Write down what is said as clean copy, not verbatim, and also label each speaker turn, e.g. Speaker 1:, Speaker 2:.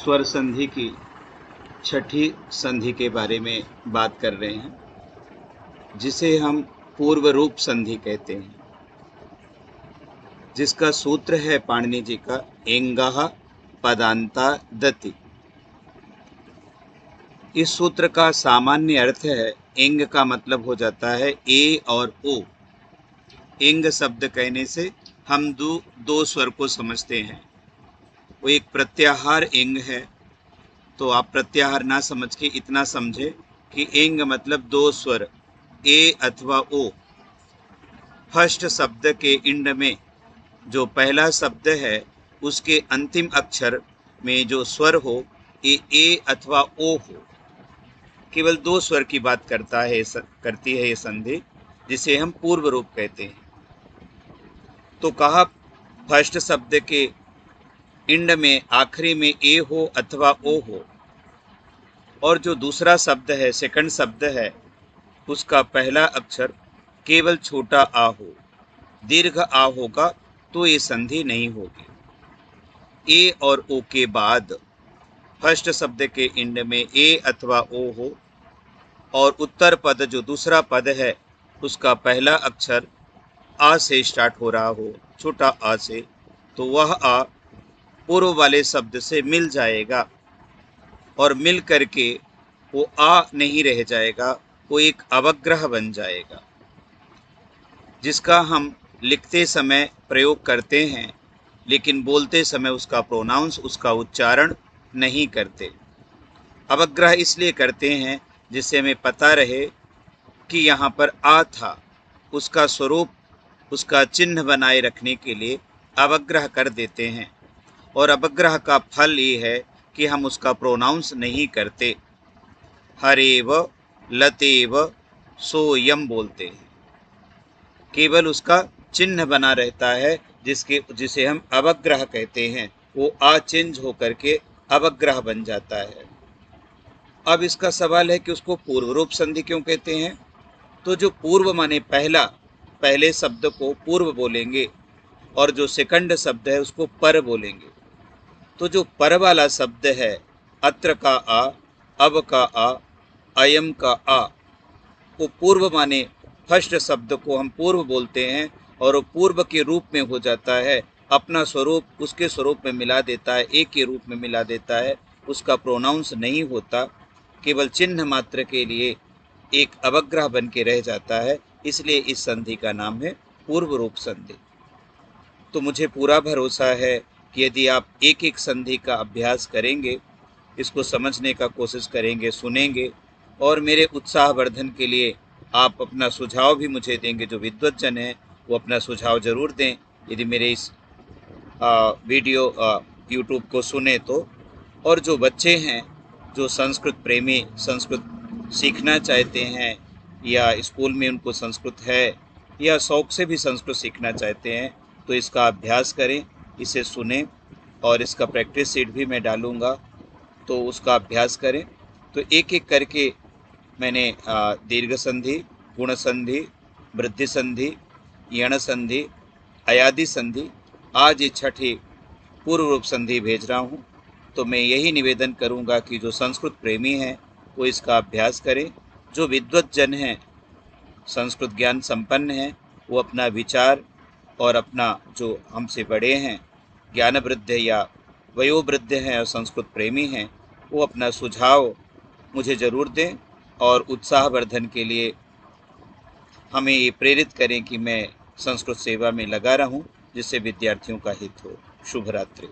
Speaker 1: स्वर संधि की छठी संधि के बारे में बात कर रहे हैं, जिसे हम पूर्व रूप संधि कहते हैं, जिसका सूत्र है पाणिनि जी का एंगः पदान्ता दति। इस सूत्र का सामान्य अर्थ है, एंग का मतलब हो जाता है ए और ओ। एंग शब्द कहने से हम दो स्वर को समझते हैं। वो एक प्रत्याहार एंग है, तो आप प्रत्याहार ना समझ के इतना समझे कि एंग मतलब दो स्वर ए अथवा ओ। फर्स्ट शब्द के इंड में जो पहला शब्द है उसके अंतिम अक्षर में जो स्वर हो ये ए अथवा ओ हो। केवल दो स्वर की बात करती है ये संधि, जिसे हम पूर्व रूप कहते हैं। तो कहा फर्स्ट शब्द के इंड में आखिरी में ए हो अथवा ओ हो, और जो दूसरा शब्द है सेकंड शब्द है उसका पहला अक्षर केवल छोटा आ हो, दीर्घ आ होगा तो ये संधि नहीं होगी। ए और ओ के बाद फर्स्ट शब्द के इंड में ए अथवा ओ हो और उत्तर पद जो दूसरा पद है उसका पहला अक्षर आ से स्टार्ट हो रहा हो, छोटा आ से, तो वह आ पूर्व वाले शब्द से मिल जाएगा और मिल करके वो आ नहीं रह जाएगा, वो एक अवग्रह बन जाएगा, जिसका हम लिखते समय प्रयोग करते हैं लेकिन बोलते समय उसका प्रोनाउंस, उसका उच्चारण नहीं करते। अवग्रह इसलिए करते हैं जिससे हमें पता रहे कि यहाँ पर आ था, उसका स्वरूप, उसका चिन्ह बनाए रखने के लिए अवग्रह कर देते हैं। और अवग्रह का फल ये है कि हम उसका प्रोनाउंस नहीं करते। हरेव लतेव सोयम बोलते हैं, केवल उसका चिन्ह बना रहता है जिसे हम अवग्रह कहते हैं। वो आ चेंज होकर के अवग्रह बन जाता है। अब इसका सवाल है कि उसको पूर्व रूप संधि क्यों कहते हैं। तो जो पूर्व माने पहले शब्द को पूर्व बोलेंगे और जो सेकंड शब्द है उसको पर बोलेंगे। तो जो पर वाला शब्द है, अत्र का आ, अब का आ, अयम का आ, वो पूर्व माने फर्स्ट शब्द को हम पूर्व बोलते हैं और वो पूर्व के रूप में हो जाता है, अपना स्वरूप उसके स्वरूप में मिला देता है, एक के रूप में मिला देता है, उसका प्रोनाउंस नहीं होता, केवल चिन्ह मात्र के लिए एक अवग्रह बन के रह जाता है। इसलिए इस संधि का नाम है पूर्व रूप संधि। तो मुझे पूरा भरोसा है कि यदि आप एक एक संधि का अभ्यास करेंगे, इसको समझने का कोशिश करेंगे, सुनेंगे, और मेरे उत्साहवर्धन के लिए आप अपना सुझाव भी मुझे देंगे। जो विद्वज्जन हैं वो अपना सुझाव जरूर दें यदि मेरे इस वीडियो यूट्यूब को सुने तो। और जो बच्चे हैं जो संस्कृत प्रेमी, संस्कृत सीखना चाहते हैं या स्कूल में उनको संस्कृत है या शौक से भी संस्कृत सीखना चाहते हैं, तो इसका अभ्यास करें, इसे सुने, और इसका प्रैक्टिस सीट भी मैं डालूँगा, तो उसका अभ्यास करें। तो एक एक करके मैंने दीर्घ संधि, गुण संधि, वृद्धि संधि, यण संधि, अयादि संधि, आज ये छठी पूर्व रूप संधि भेज रहा हूँ। तो मैं यही निवेदन करूँगा कि जो संस्कृत प्रेमी हैं वो इसका अभ्यास करें। जो विद्वज्जन हैं, संस्कृत ज्ञान संपन्न हैं, वो अपना विचार और अपना जो हमसे बड़े हैं, ज्ञान वृद्ध या वयोवृद्ध हैं और संस्कृत प्रेमी हैं, वो अपना सुझाव मुझे ज़रूर दें और उत्साहवर्धन के लिए हमें ये प्रेरित करें कि मैं संस्कृत सेवा में लगा रहूं, जिससे विद्यार्थियों का हित हो। शुभ रात्रि।